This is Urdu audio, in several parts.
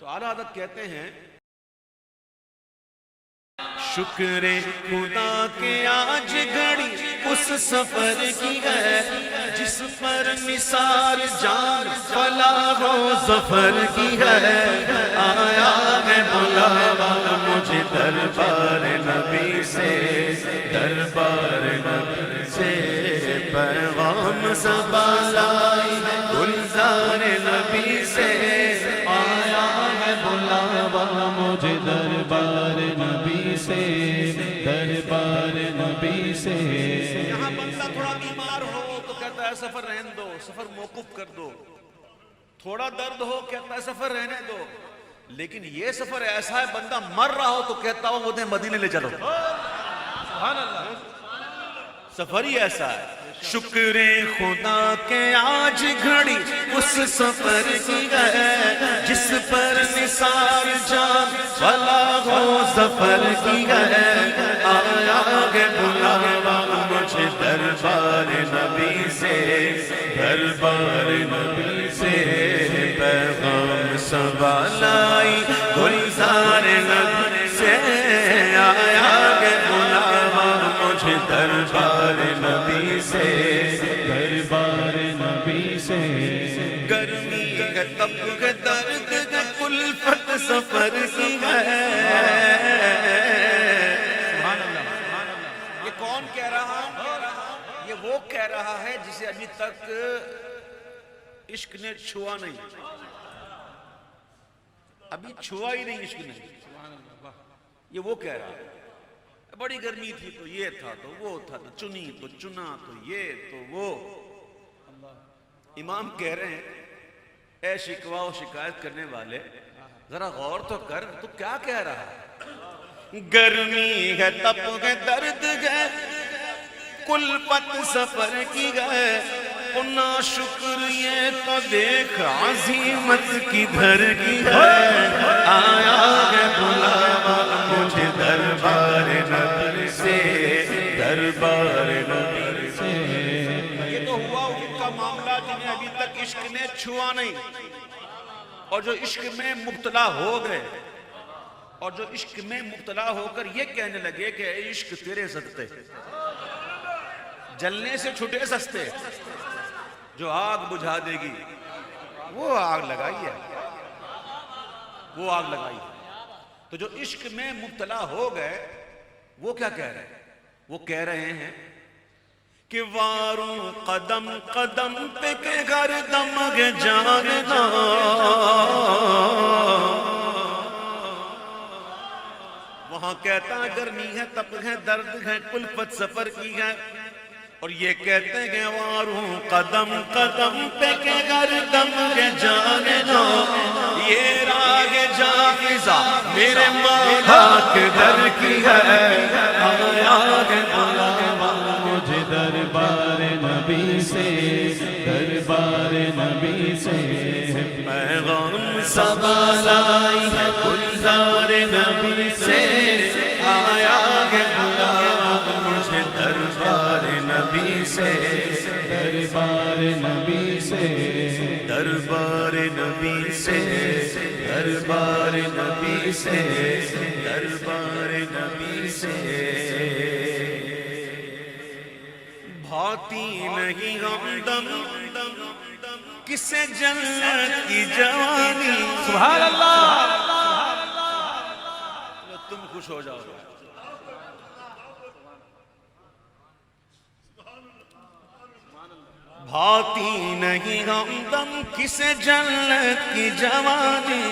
تو اعلیٰ حضرت کہتے ہیں شکر خدا کے آج گھڑی اس سفر کی ہے جس پر نثار جان فلاح و ظفر کی ہے آیا ہے بلاوا مجھے دربار نبی سے دربار نبی سے پیغام صبا لائی گلزار نبی سے آیا ہے بلاوا مجھے دربار نبی سے دربار نبی سے. یہاں بندہ تھوڑا بیمار ہو تو کہتا ہے سفر رہن دو سفر موقوف کر دو تھوڑا درد ہو کہتا ہے سفر رہنے دو لیکن یہ سفر ایسا ہے بندہ مر رہا ہو تو کہتا ہو مجھے مدینے لے چلو سبحان اللہ سفر ہی ایسا ہے. شکر خدا کے آج گھڑی اس سفر کی ہے جس پر نثار جان فلاح و ظفر کی ہے آیا ہے بلاوا مجھے دربار نبی سے دربار نبی سے پیغام صبا لائی گلزار نبی سے آیا ہے بلاوا مجھے دربار نبی سے دربار نبی سے. گرمی ہے تب ہے درد ہے کلفت سفر کی ہے. یہ کون کہہ رہا یہ وہ کہہ رہا ہے جسے ابھی تک عشق نے چھوا نہیں ابھی چھوا ہی نہیں عشق نے یہ وہ کہہ رہا ہے بڑی گرمی تھی تو یہ تھا تو وہ تھا تو چنی تو چنا تو یہ تو وہ. امام کہہ رہے ہیں اے شکوہ و شکایت کرنے والے ذرا غور تو کر تو کیا کہہ رہا ہے. گرمی ہے تپ ہے درد ہے کلفت سفر کی ہے نا شکر یہ تو دیکھ عظیمت کی دھر کی ہے آیا ہے بلاوا مجھے دربار نبی سے دربار نبی سے. یہ تو ہوا ان کا معاملہ جنہیں ابھی تک عشق نے چھوا نہیں اور جو عشق میں مبتلا ہو گئے اور جو عشق میں مبتلا ہو کر یہ کہنے لگے کہ اے عشق تیرے صدقے جلنے سے چھٹے سستے جو آگ بجھا دے گی وہ آگ لگائی ہے وہ آگ لگائی ہے. تو جو عشق میں مبتلا ہو گئے وہ کیا کہہ رہے ہیں وہ کہہ رہے ہیں کہ واروں قدم قدم پہ کہ گھر دمگ جاننا وہاں کہتا گرمی ہے تپ ہے درد ہے کلفت سفر کی ہے اور یہ کہتے ہیں کہ واروں قدم قدم پہ کہ گھر دمگ جاننا یہ راگ جافزہ میرے مولا کے در کی ہے آیا ہے بلاوا مجھے دربار نبی سے دربار نبی سے پیغام صبا لائی ہے گلزار نبی سے آیا ہے بلاوا مجھے دربار نبی سے دربار نبی سے دربار نبی سے دربار نبی سے دربار نبی سے. بھاتی نہیں ہمدم کسے جنت کی جوانی سبحان اللہ تم خوش ہو جاؤ بھاتی نہیں ہمدم کسے جنت کی جوانی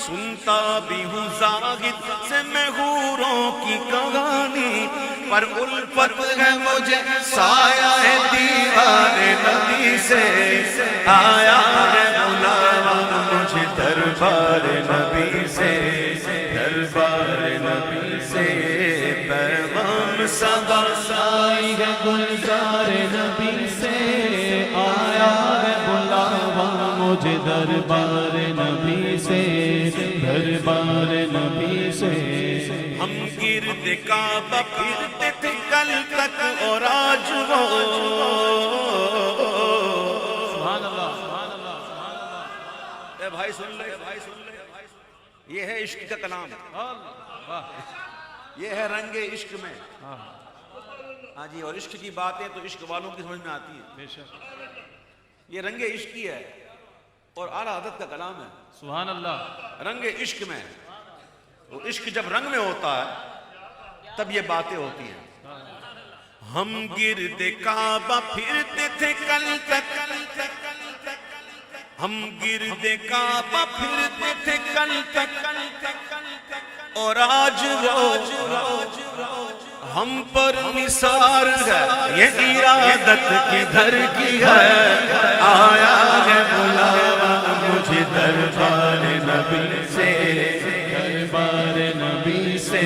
سنتا بھی ہوں زاہد سے میں حوروں کی کہانی پر الفت ہے مجھے سایہ ہے دیوار نبی سے آیا ہے بلاوا مجھے دربار نبی سے دربار نبی سے پیغام صبا لائی ہے گلزار نبی سے آیا ہے بلاوا مجھے دربار نبی سے دربار نبی سے. ہم گرد کعبہ پھرتے تھے کل تک اور آج وہ سبحان اللہ اے بھائی سن لے یہ ہے عشق کا کلام، یہ ہے رنگ عشق میں۔ ہاں جی، اور عشق کی باتیں تو عشق والوں کی سمجھ میں آتی ہیں، بے شک، یہ رنگ عشق کی ہے اور اعلیٰ حضرت کا کلام ہے۔ سبحان اللہ، رنگ عشق میں، وہ عشق جب رنگ میں ہوتا ہے تب یہ باتیں ہوتی ہیں۔ ہم گرد کعبہ پھرتے تھے کل تک، ہم گرد کعبہ پھرتے تھے کل تک، اور آج روز ہم پر نثار ہے، یہ ارادت کدھر کی ہے، آیا ہے بلاوا مجھے دربار نبی سے، دربار نبی سے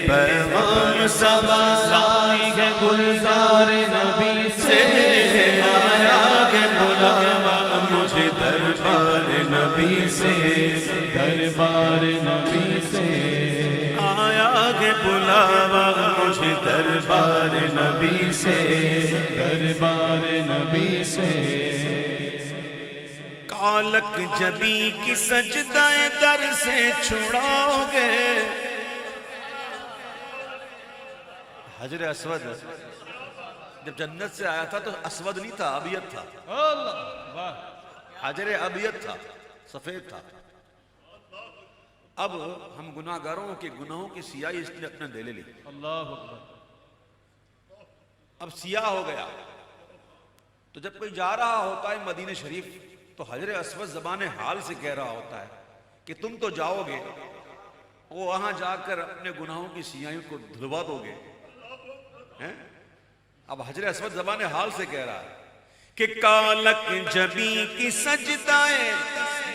پیغام سبا لائی ہے گلزار نبی سے، آیا ہے بلاوا مجھے دربار نبی سے، دربار نبی سے آیا ہے بلاوا مجھے دربار نبی سے، دربار نبی سے۔ کالک جبی کی سجدہ در سے چھڑاؤ گے، حجر اسود جب جنت سے آیا تھا تو اسود نہیں تھا، ابیض تھا، اللہ، واہ، حجر ابیض تھا، سفید تھا۔ اب ہم گناہگاروں کے گناہوں کی سیاہی اس نے اپنے دے لی، اللہ اکبر، اب سیاہ ہو گیا۔ تو جب کوئی جا رہا ہوتا ہے مدینہ شریف تو حجر اسود زبان حال سے کہہ رہا ہوتا ہے کہ تم تو جاؤ گے، وہ وہاں جا کر اپنے گناہوں کی سیاہیوں کو دھلوا دو گے۔ اب حجر اسود زبان حال سے کہہ رہا ہے کہ کالک جبی کی سجدہ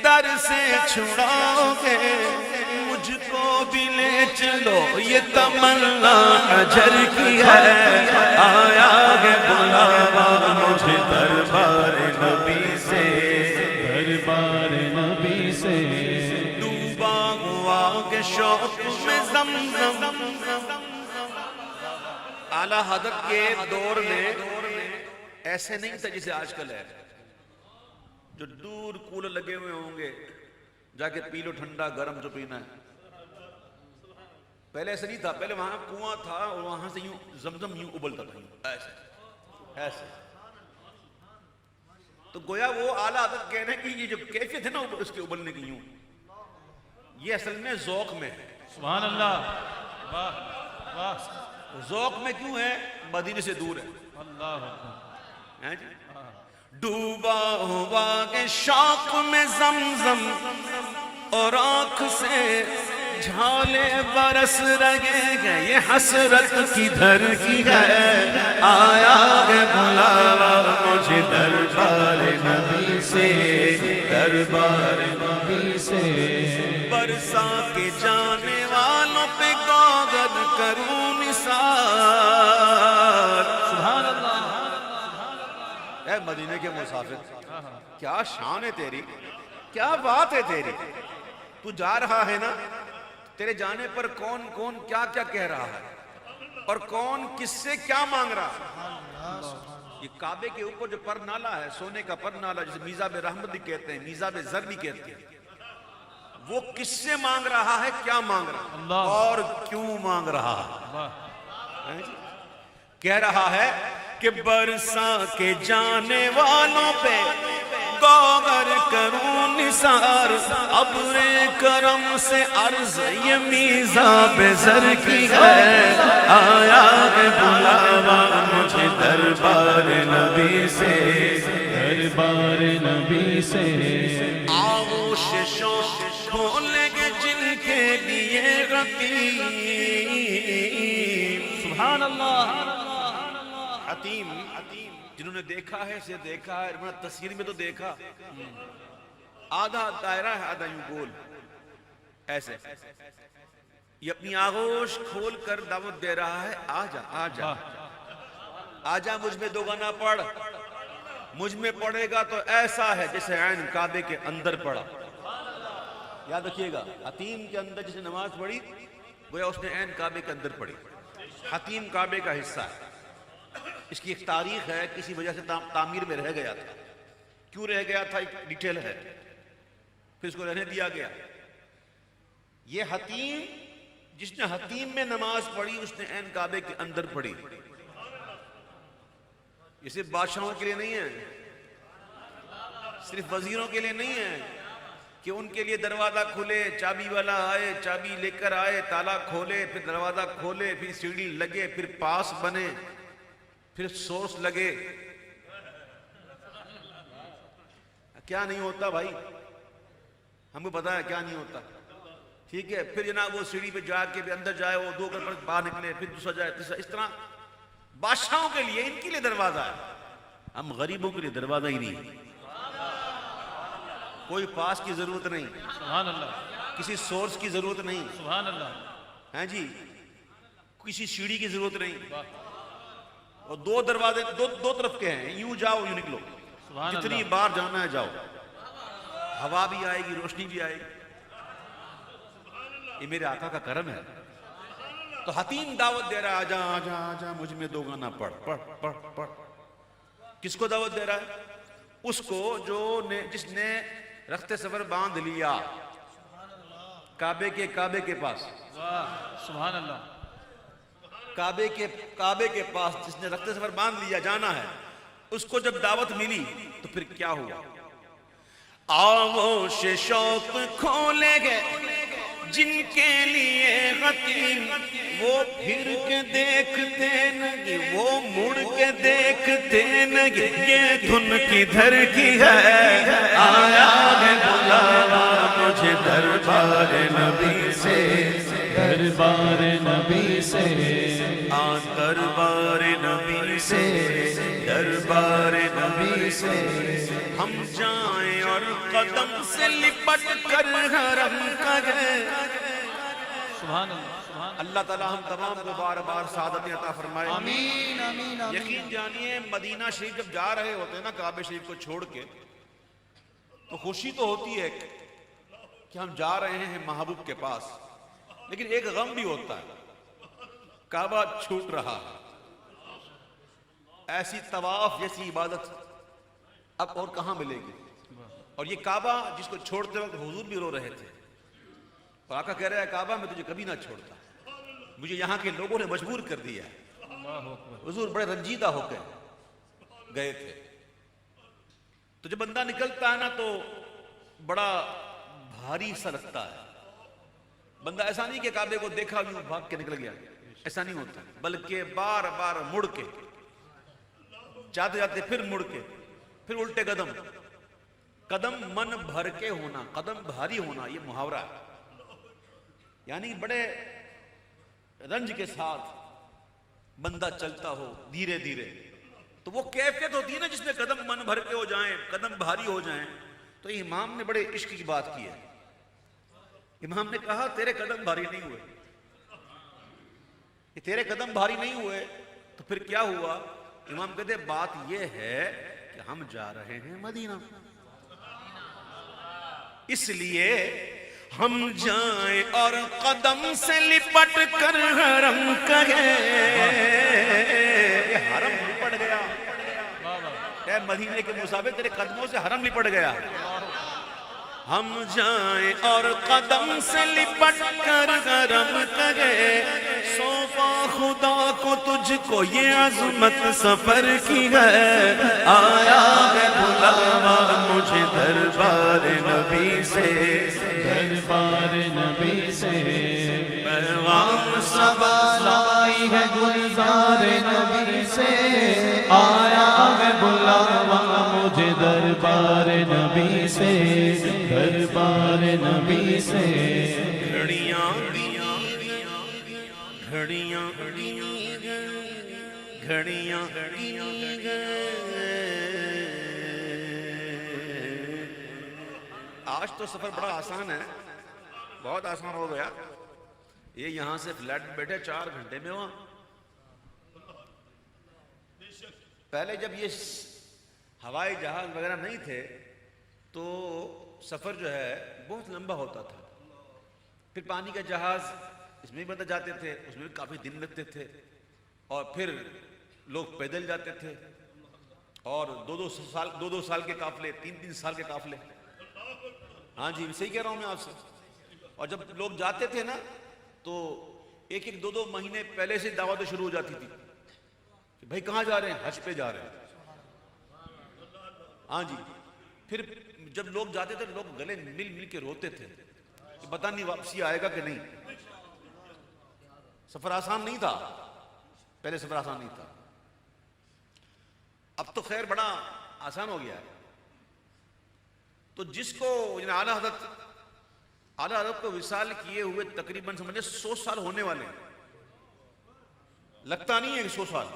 در سے چھڑاؤ گے، مجھ کو بھی لے چلو یہ تمنا حجر کی ہے، آیا ہے بلاوا مجھے دربار نبی سے، دربار نبی سے ڈوبا ہوا کہ شوق میں زمزم۔ اعلیٰ حضرت کے دور میں ایسے نہیں تھا جسے آج کل ہے، جو دور کولر لگے ہوئے ہوں گے جا کے پی لو ٹھنڈا گرم جو پینا ہے۔ پہلے ایسے نہیں تھا، پہلے وہاں کنواں تھا اور وہاں سے یوں زمزم یوں ابلتا تھا، ایسے ایسے۔ تو گویا وہ اعلیٰ حضرت کہہ رہے ہیں کہ یہ جو کیفیت ہے نا اس کے ابلنے کی یوں، یہ اصل میں ذوق میں ہے۔ سبحان اللہ، واہ واہ، ذوق میں کیوں ہے؟ مدینے سے دور ہے۔ اللہ اکبر، ڈوبا ہوا کہ شوق میں زمزم اور آنکھ سے جھالے برس رہے گئے، یہ حسرت کدھر کی ہے، آیا ہے بلاوا مجھے دربار نبی سے، دربار نبی سے برسا کے جانے والوں پہ گوگل کروں نثار۔ سبحان اللہ، اے مدینے کے مسافر، کیا شان ہے تیری، کیا بات ہے تیری۔ تو جا رہا ہے نا، تیرے جانے پر کون کون کیا کیا کہہ رہا ہے اور کون کس سے کیا مانگ رہا ہے۔ یہ کعبے کے اوپر جو پر نالا ہے، سونے کا پر نالا جسے میزاب رحمت بھی کہتے ہیں، میزاب زر بھی کہتے ہیں، وہ کس سے مانگ رہا ہے، کیا مانگ رہا ہے اور کیوں مانگ رہا ہے۔ کہہ رہا ہے کہ برسا کے جانے والوں پہ گوہر کروں نثار، ابر کرم سے عرض یہ میزاب زر کی ہے، آیا ہے بلاوا مجھے دربار نبی سے، دربار نبی سے آغوش شوق کھولیں گے جن کے لیے رقیب۔ سبحان اللہ، حتیم جنہوں نے دیکھا ہے اسے دیکھا ہے، تصویر میں تو دیکھا، آدھا دائرہ ہے آدھا یوں گول، ایسے یہ اپنی آغوش کھول کر دعوت دے رہا ہے، آجا آجا آجا مجھ میں دوگانا پڑھ، مجھ میں پڑھے گا تو ایسا ہے جسے عین کعبے کے اندر پڑھا۔ یاد رکھیے گا، حتیم کے اندر جسے نماز پڑھی گویا اس نے عین کعبے کے اندر پڑھی۔ حتیم کعبے کا حصہ ہے، اس کی ایک تاریخ ہے، کسی وجہ سے تعمیر میں رہ گیا تھا، کیوں رہ گیا تھا ایک ڈیٹیل ہے، پھر اس کو رہنے دیا گیا، یہ حتیم، جس نے حتیم میں نماز پڑھی اس نے عین کعبے کے اندر پڑھی. یہ صرف بادشاہوں کے لیے نہیں ہے، صرف وزیروں کے لیے نہیں ہے کہ ان کے لیے دروازہ کھلے، چابی والا آئے، چابی لے کر آئے، تالا کھولے، پھر دروازہ کھولے، پھر سیڑھی لگے، پھر پاس بنے، پھر سورس لگے. کیا نہیں ہوتا بھائی، ہم کو پتا ہے کیا نہیں ہوتا. ٹھیک ہے، پھر جناب وہ سیڑھی پہ جا کے بھی اندر جائے، وہ 2 قدم باہر نکلے، پھر دوسرا جائے، تیسرا. اس طرح بادشاہوں کے لیے، ان کے لیے دروازہ ہے. ہم غریبوں کے لیے دروازہ ہی نہیں. کوئی پاس کی ضرورت نہیں، سبحان اللہ، کسی سورس کی ضرورت نہیں، سبحان اللہ، ہیں جی، کسی سیڑھی کی ضرورت نہیں. واہ، اور 2 دروازے دو طرف کے ہیں، یوں جاؤ یوں نکلو، سبحان جتنی اللہ، بار جانا ہے جاؤ. ہوا بھی آئے گی، روشنی بھی آئے گی. یہ میرے آقا کا کرم ہے. تو حتیم دعوت دے رہا ہے، آجا آجا آجا مجھ میں 2 گانا پڑھ پڑھ پڑھ پڑھ. کس کو دعوت دے رہا ہے؟ اس کو جس نے رخت سفر باندھ لیا کعبے کے پاس. واہ، سبحان اللہ، کعبے کے پاس جس نے رخت سفر باندھ لیا، جانا ہے. اس کو جب دعوت ملی تو پھر کیا ہوا؟ آغوش شوق کھولے گئے جن کے لیے حتیم، وہ پھر کے دیکھتے نگے، وہ مڑ کے دیکھتے نگے، یہ دھن کدھر کی ہے؟ آیا ہے بلاوا مجھے دربار نبی سے، دربار نبی سے، دربار نبی سے، دربار نبی سے. ہم جائیں اور قدم سے لپٹ کر حرم کریں. سبحان اللہ، سبحان اللہ تعالی ہم تمام کو بار بار سعادت عطا فرمائے. آمین آمین آمین. یقین جانیے مدینہ شریف جب جا رہے ہوتے ہیں نا کعبہ شریف کو چھوڑ کے، تو خوشی تو ہوتی ہے کہ ہم جا رہے ہیں محبوب کے پاس، لیکن ایک غم بھی ہوتا ہے، کعبہ چھوٹ رہا ہے. ایسی طواف جیسی عبادت اب اور کہاں ملے گی؟ اور یہ کعبہ جس کو چھوڑتے وقت حضور بھی رو رہے تھے، اور آقا کہہ رہا ہے کعبہ میں تجھے کبھی نہ چھوڑتا، مجھے یہاں کے لوگوں نے مجبور کر دیا ہے. اللہ اکبر، حضور بڑے رنجیدہ ہو کے گئے تھے. تو جب بندہ نکلتا ہے نا تو بڑا بھاری سا لگتا ہے. بندہ ایسا نہیں کہ کعبے کو دیکھا بھی بھاگ کے نکل گیا، ایسا نہیں ہوتا، بلکہ بار بار مڑ کے، جاتے جاتے پھر مڑ کے، پھر الٹے قدم من بھر کے ہونا، قدم بھاری ہونا، یہ محاورہ ہے. یعنی بڑے رنج کے ساتھ بندہ چلتا ہو دھیرے دھیرے. تو وہ کیفیت ہوتی ہے نا جس میں قدم من بھر کے ہو جائیں، قدم بھاری ہو جائیں. تو امام نے بڑے عشق کی بات کی ہے. امام نے کہا تیرے قدم بھاری نہیں ہوئے. کہ تیرے قدم بھاری نہیں ہوئے تو پھر کیا ہوا؟ امام کہتے بات یہ ہے کہ ہم جا رہے ہیں مدینہ، اس لیے ہم جائیں اور قدم سے لپٹ کر حرم کریں. یہ حرم لپٹ گیا، اے مدینے کے مسافر تیرے قدموں سے حرم لپٹ گیا. ہم جائیں اور قدم سے لپٹ کر حرم کریں. سونپا خدا کو تجھ کو یہ عظمت سفر کی ہے. آیا ہے بلاوا مجھے دربار نبی سے، دربار نبی سے، پیغام صبا لائی ہے گلزار نبی سے. آیا ہے بلاوا مجھے دربار نبی سے، دربار نبی سے. گھڑیاں گھڑیاں گھڑیاں آج تو سفر بڑا آسان ہے، بہت آسان ہو گیا. یہ یہاں سے فلیٹ بیٹھے 4 گھنٹے میں وہاں. پہلے جب یہ ہوائی جہاز وغیرہ نہیں تھے تو سفر جو ہے بہت لمبا ہوتا تھا. پھر پانی کا جہاز، اس میں بھی بندہ جاتے تھے، اس میں بھی کافی دن لگتے تھے. اور پھر لوگ پیدل جاتے تھے، اور 2-2 سال کے قافلے، 3-3 سال کے قافلے. ہاں جی صحیح کہہ رہا ہوں میں آپ سے. اور جب لوگ جاتے تھے نا تو ایک ایک دو دو مہینے پہلے سے دعوتیں شروع ہو جاتی تھی کہ بھائی کہاں جا رہے ہیں؟ حج پہ جا رہے ہیں. ہاں جی. پھر جب لوگ جاتے تھے لوگ گلے مل مل کے روتے تھے کہ پتہ نہیں واپسی آئے گا کہ نہیں. سفر آسان نہیں تھا پہلے، سفر آسان نہیں تھا. اب تو خیر بڑا آسان ہو گیا ہے. تو جس کو اعلیٰ حضرت کو وصال کیے ہوئے تقریباً سمجھے 100 سال ہونے والے ہیں. لگتا نہیں ہے کہ 100 سال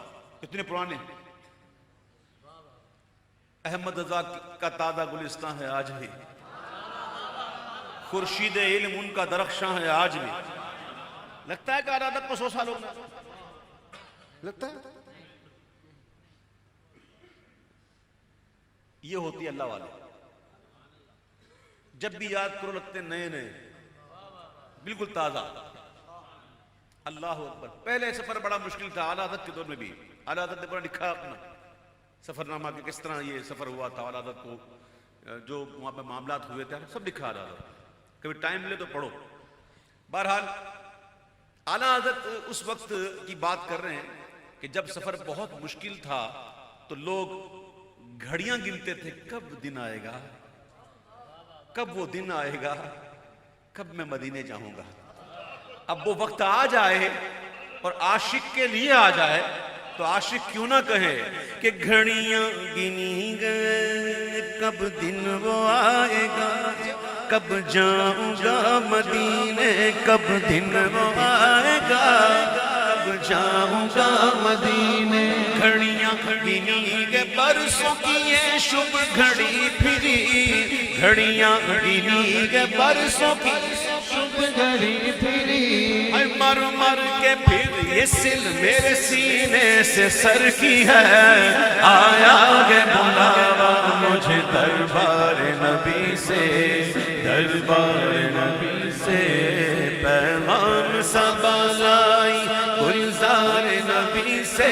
اتنے پرانے. احمد رضا کا تازہ گلستان ہے آج بھی، خورشید علم ان کا درخشاں ہے آج بھی. لگتا ہے کہ اعلیٰ حضرت کو 100 سال ہو گئے؟ لگتا ہے. یہ ہوتی ہے اللہ والے. جب بھی یاد کرو لگتے نئے نئے، بالکل تازہ. اللہ اکبر. پہلے سفر بڑا مشکل تھا اعلیٰ حضرت کے دور میں بھی. اعلیٰ حضرت نے بڑا لکھا اپنا سفر نامہ کہ کس طرح یہ سفر ہوا تھا. اعلیٰ حضرت کو جو وہاں پہ معاملات ہوئے تھے سب لکھا اعلیٰ حضرت. کبھی ٹائم ملے تو پڑھو. بہرحال اعلیٰ حضرت اس وقت کی بات کر رہے ہیں کہ جب سفر بہت مشکل تھا تو لوگ گھڑیاں گنتے تھے، کب دن آئے گا، کب وہ دن آئے گا، کب میں مدینے جاؤں گا. اب وہ وقت آ جائے اور عاشق کے لیے آ جائے تو عاشق کیوں نہ کہے کہ گھڑیاں گنی گئے کب دن وہ آئے گا، کب جاؤں گا مدینے، کب دن وہ آئے گا، کب جاؤں گا مدینے. گھڑیاں گنی گئے برسوں کی یہ شب گھڑی پھری، گھڑیاں گنی گئے برسوں کی شب گھڑی پھری. مر مر کے پھر یہ سل میرے سینے سے سر کی ہے. آیا ہے بلاوا مجھے دربار نبی سے، دربار نبی سے. پیغام سبا لائی گلزار نبی سے.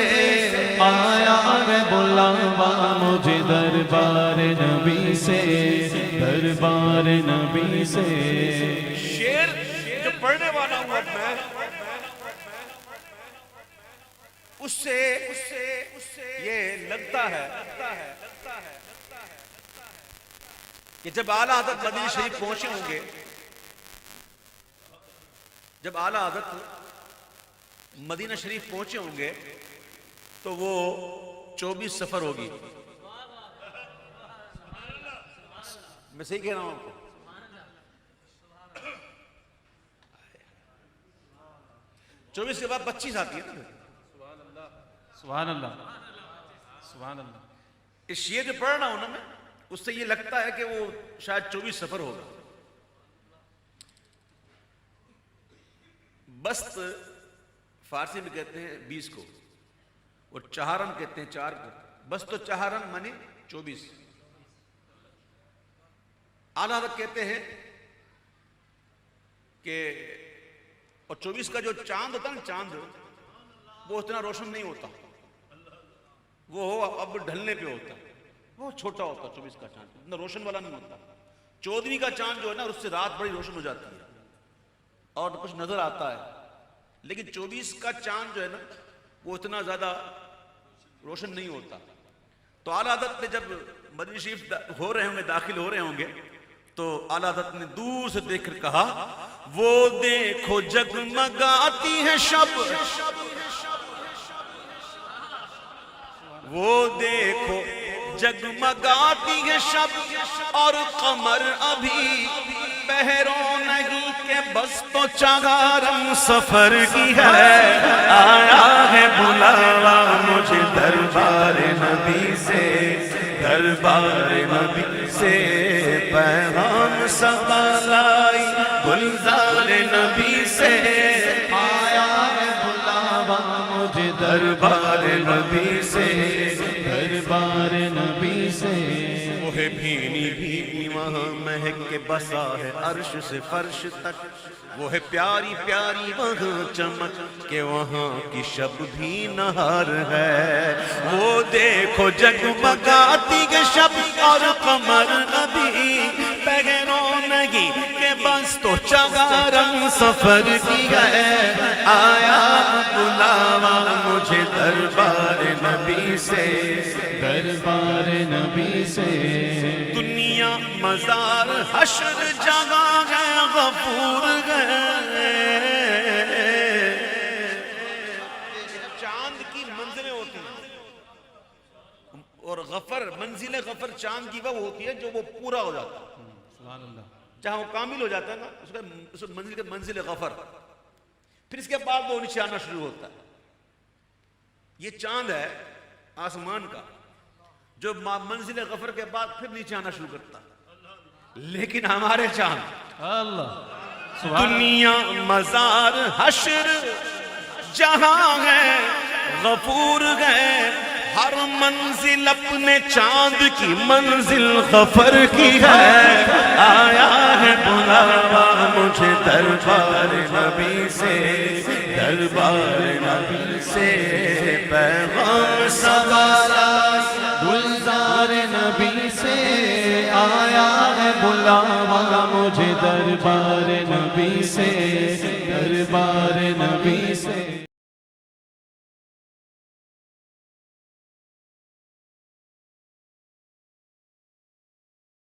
آیا ہے بلاوا مجھے دربار نبی سے، دربار نبی سے. شعر جو پڑھنے والا ہوں اب میں اس سے یہ لگتا ہے کہ جب اعلیٰ حضرت مدینہ شریف پہنچے ہوں گے، جب اعلیٰ حضرت مدینہ شریف پہنچے ہوں گے تو وہ 24 سفر ہوگی. میں صحیح کہہ رہا ہوں آپ کو؟ 24 کے بعد 25 آتی ہے نا. سبحان اللہ، سبحان اللہ. اس شعر جو پڑھ رہا ہوں نا میں، اس سے یہ لگتا ہے کہ وہ شاید 24 سفر ہوگا. بست فارسی میں کہتے ہیں 20 کو، اور چہارم کہتے ہیں 4 کو. بست و چہارم معنی 24. اعلیٰ حضرت کہتے ہیں کہ اور 24 کا جو چاند ہوتا ہے نا، چاند وہ اتنا روشن نہیں ہوتا، وہ اب ڈھلنے پہ ہوتا ہے، وہ چھوٹا ہوتا ہے. 24 کا چاند اتنا روشن والا نہیں ہوتا. 14ویں کا چاند جو ہے نا اس سے رات بڑی روشن ہو جاتی ہے اور کچھ نظر آتا ہے. لیکن 24 کا چاند جو ہے نا وہ اتنا زیادہ روشن نہیں ہوتا. تو اعلیٰ حضرت نے جب مدینہ شریف ہو رہے ہوں گے، داخل ہو رہے ہوں گے، تو اعلیٰ حضرت نے دور سے دیکھ کر کہا وہ دیکھو جگمگاتی ہے شب، وہ دیکھو جگمگاتی ہے شب، اور قمر ابھی پہرو نہیں کہ بس تو چہارم سفر کی ہے. آیا ہے بلاوا مجھے دربار نبی سے، دربار نبی سے. پیغام سبا لائی گلزار نبی سے. آیا ہے بلاوا مجھے دربار نبی سے، دربار نبی سے. وہ ہے بھینی بھینی وہاں مہک کے بسا ہے عرش سے فرش تک، وہ ہے پیاری پیاری وہاں چمک کہ وہاں کی شب بھی نہار ہے. وہ دیکھو جگمگاتی ہے شب اور قمر ابھی بغیروں نہیں کہ بس تو چگارم سفر کی ہے آیا بلاوا مجھے دربار نبی سے دربار نبی سے دنیا مزار حشر جگہ ہے غفور ہے چاند کی منزلیں ہوتی ہیں اور غفر منزل غفر چاند کی وہ ہوتی ہے جو وہ پورا ہو جاتا ہے سبحان اللہ جہاں وہ کامل ہو جاتا ہے نا اس منزل کے منزل غفر پھر اس کے بعد وہ نیچے آنا شروع ہوتا ہے یہ چاند ہے آسمان کا جو منزل غفر کے بعد پھر نیچے آنا شروع کرتا ہے لیکن ہمارے چاند اللہ دنیا مزار حشر جہاں ہے غفور ہے ہر منزل اپنے چاند کی منزل غفر کی ہے آیا ہے بلاوا مجھے دربار نبی سے دربار نبی سے پیغام سوالا گلزار نبی سے آیا ہے بلاوا مجھے دربار نبی سے دربار نبی سے